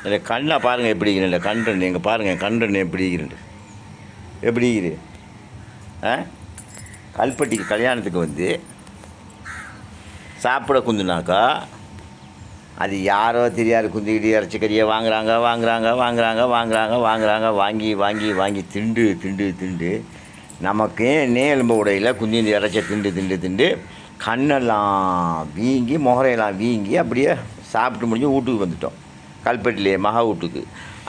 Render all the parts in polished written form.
இல்லை கண்ணை பாருங்கள் எப்படி இருக்கிறேன். இல்லை கண்டன் நீங்கள் பாருங்கள் கண்டன் எப்படி இருக்கிறேன். எப்படி இருக்குது கல்பட்டிக்கு கல்யாணத்துக்கு வந்து சாப்பிட குந்துனாக்கா அது யாரோ தெரியாது குந்திக்கிட்டு இறச்சி கறியை வாங்கி திண்டு நமக்கு எலும்பு உடையில் குந்தி இந்த இறச்சை திண்டு கண்ணெல்லாம் வீங்கி முகரையெல்லாம் வீங்கி அப்படியே சாப்பிட்டு முடிஞ்சு வீட்டுக்கு வந்துட்டோம். கல்பட்டிலே மகா வீட்டுக்கு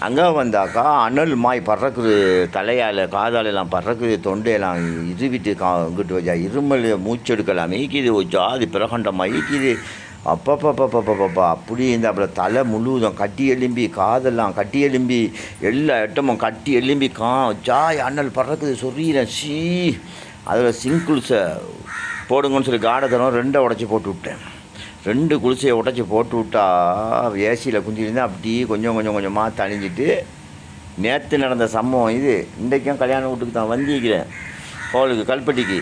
அங்கே வந்தாக்கா அனல் மாய் பறக்குது, தலையால் காதாலெல்லாம் பறக்குது, தொண்டையெல்லாம் விட்டு இங்கிட்டு வச்சா இருமல் மூச்செடுக்கலாம் ஈக்கிது வச்சா அது பிரகண்டமாக ஈக்கிது. அப்பப்பப்பப்பப்பப்பா அப்படி இந்த அப்புறம் தலை முழுவதும் கட்டி எலும்பி காதெல்லாம் கட்டி எலும்பி எல்லா இடமும் கட்டி எலும்பி சாய் அண்ணல் பறக்குது சொல்லிடுறேன். அதில் சிங்குல்ஸை போடுங்கன்னு சொல்லி காடத்தனம் 2 உடச்சி போட்டு விட்டேன். 2 குளிசையை உடச்சி போட்டு விட்டா ஏசியில் குஞ்சிருந்தேன். அப்படி கொஞ்சமாக தணிஞ்சிட்டு நேற்று நடந்த சம்பவம் இது. இன்றைக்கும் கல்யாண வீட்டுக்கு தான் வந்திருக்கிறேன் ஹோலுக்கு கல்பட்டிக்கு.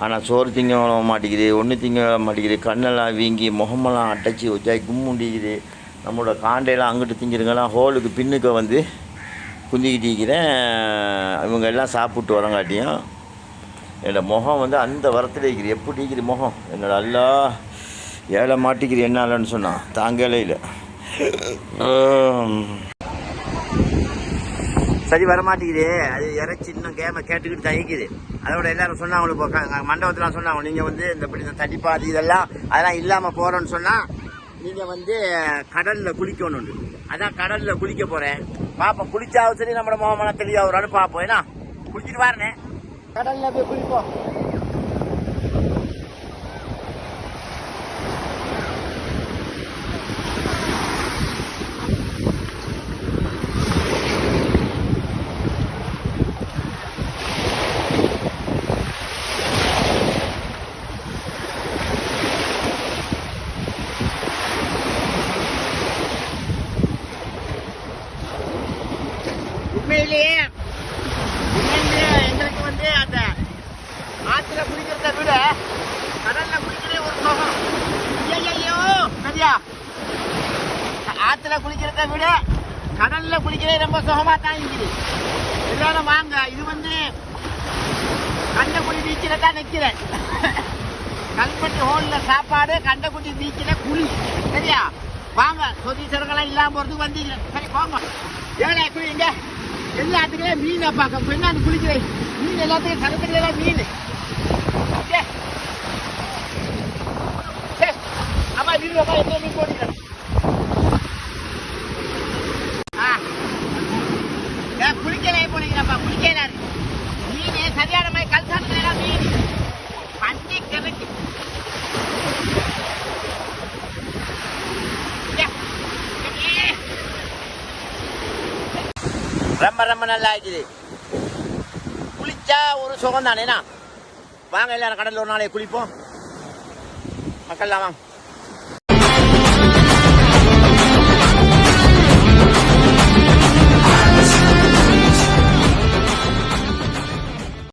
ஆனால் சோறு திங்க மாட்டேங்குது, ஒன்று திங்க மாட்டேங்குது, கண்ணெல்லாம் வீங்கி முகமெல்லாம் அடைச்சி வச்சாய் கும்முண்டிக்குது. நம்மளோட காண்டையெல்லாம் அங்கிட்டு திங்கிருங்கெல்லாம் ஹோலுக்கு பின்னுக்கு வந்து குந்திக்கிட்டு இருக்கிறேன். இவங்க எல்லாம் சாப்பிட்டு வரங்காட்டியும் என்னோடய முகம் வந்து அந்த வரத்தில் இருக்கிறது. எப்படி இருக்கிற முகம் என்னோட அல்லா ஏழை மாட்டிக்கிற என்னாலன்னு சொன்னான் தாங்கலையில் சரி வரமாட்டேங்குது. அது இறச்சி இன்னும் கேமை கேட்டுக்கிட்டு தகிக்குது. அதோட எல்லோரும் சொன்னாங்க இப்போ மண்டபத்தில் சொன்னாங்க நீங்கள் வந்து இந்த இப்படி இந்த தடிப்பாது அதெல்லாம் இல்லாமல் போகிறோன்னு சொன்னால் நீங்கள் வந்து கடலில் குளிக்கணும். அதான் கடலில் குளிக்க போகிறேன். பார்ப்போம் குளிச்சாவும் சரி நம்மளோட முகமெல்லாம் தெளிவாகிறான்னு பார்ப்போம். ஏன்னா குளிச்சுட்டு வரேன் கடலில் போய் குளிப்போம். உண்மையிலேயே எங்களுக்கு வந்து அந்த ஆற்றுல குளிக்கிறத விட கடல்ல குளிக்கிறதே ஒரு சுகம். ஐயோ சரியா, ஆற்றுல குளிக்கிறத விட கடல்ல குளிக்கிறதே ரொம்ப சுகமா தான் இருக்குது. எல்லாரும் வாங்க. இது வந்து கண்டக்குடி பீச்சில் தான் நிற்கிறேன். கல்பட்டி ஹோலில் சாப்பாடு, கண்டக்குடி பீச்சில் குளி. சரியா வாங்க. சொதீஸ்வரங்களாம் இல்லாமல் போகிறதுக்கு வந்தீங்க. சரி போங்க. ஏழை குளிங்க. எல்லாத்துக்குமே மீனை பார்க்க பெண்ணாந்து குளிக்கிறேன். மீன் எல்லாத்துக்கும் சரத்துக்குலாம் மீன். அம்மா வீடுப்பா என்ன மீன் போட்டுக்கிறேன். குளிக்கல போனீங்கப்பா குளிக்கிறாரு. மீன் சரியான மாதிரி கல்சாட்டுல மீன் பண்டி கிழக்கு ரொம்ப நல்லா இருக்குது. குளிச்சா ஒரு சுகம் தானேண்ணா. வாங்க எல்லாரும் கடலில் ஒரு நாளைக்கு குளிப்போம் மக்கள்லாம் வாங்க.